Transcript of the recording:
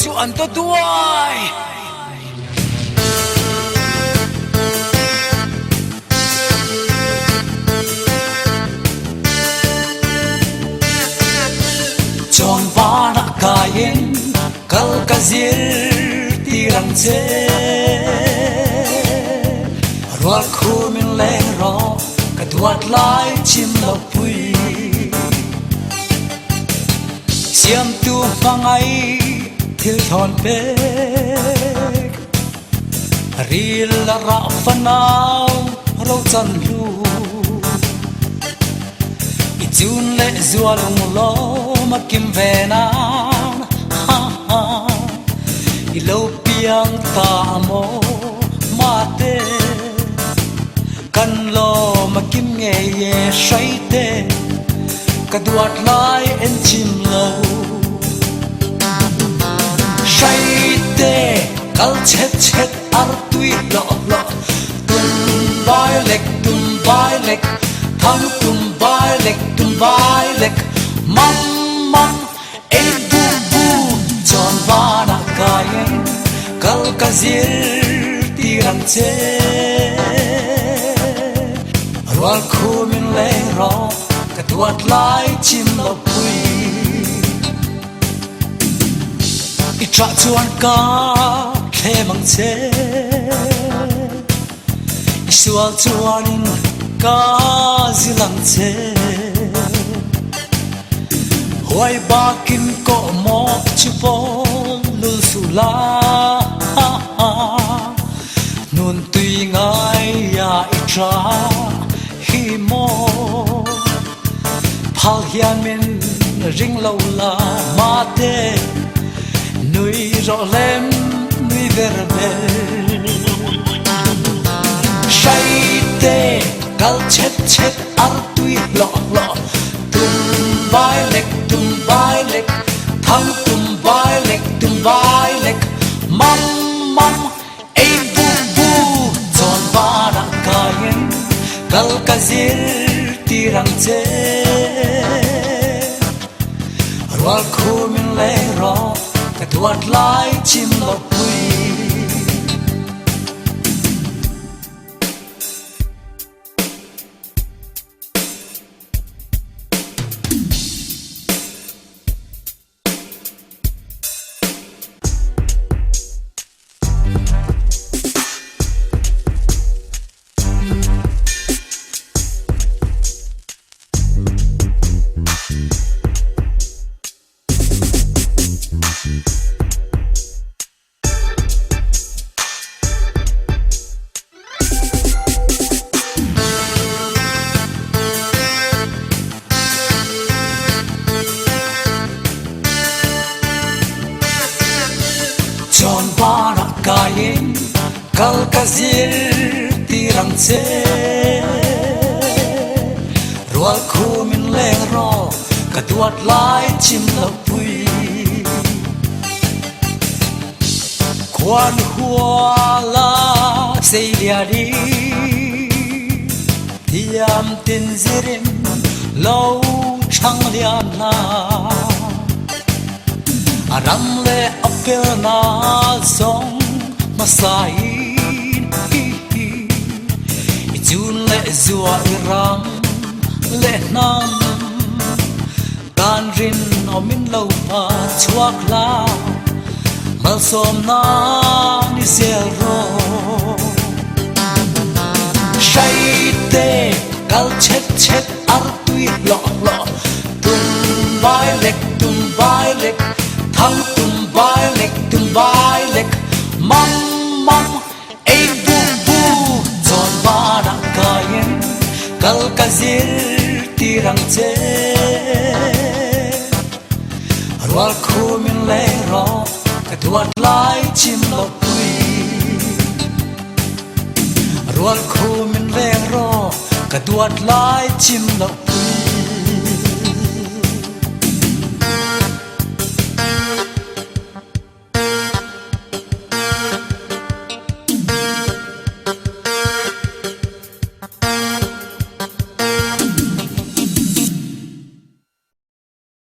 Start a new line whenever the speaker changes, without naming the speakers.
chu an to tuai chọn ba na kain kal kazir tirang che rual khumin le ro ka duat lai chim lo pui siam tu mangai thil thon pe ril la ra fanau ro chan lu i chun le zualung lo ma kim ve na ha ha i lo piang ta mo ma te kan lo ma kim nge ye shai te ka duat lai en chim lo shai te kal chet ar tui lo lo tum bai lek thang tum bai lek mam mam e bu bu chon va na kain kal kazir tirang che rual khumin le ro ka tuat lai chim lo pui i tra chuan ka the mang che i sual chuanin ka zilang che huai bakin ko mo chupol lul sula nun tui ngai ya i tra hi mo phal hian min ring lo la ma te nui ro lem nui ver be shai te kal chet ar tui lo lo tum bai lek thang tum bai lek mam mam e bu bu chon ba na kain kal kazir tirang che rual khumin le ro ka tuat lai chim lo pui chon ba na kain kal kazir tirang che rual khumin le ro ka tuat lai chim lo pui kwan huala sei lia di tiam tin zirin lo chang lian na aram le apel na song masain i chun le zua i ram le nam tan rin omin lo pa chuak la mal som na ni sel ro shai te kal chet ar tui lo lo tum bai lek thang tum bai lek mam mam e bu bu chon ba na kain kal kazir tirang che rual khumin le ro ka tuat lai chim lo pui rual khumin le ro ka tuat lai chim lo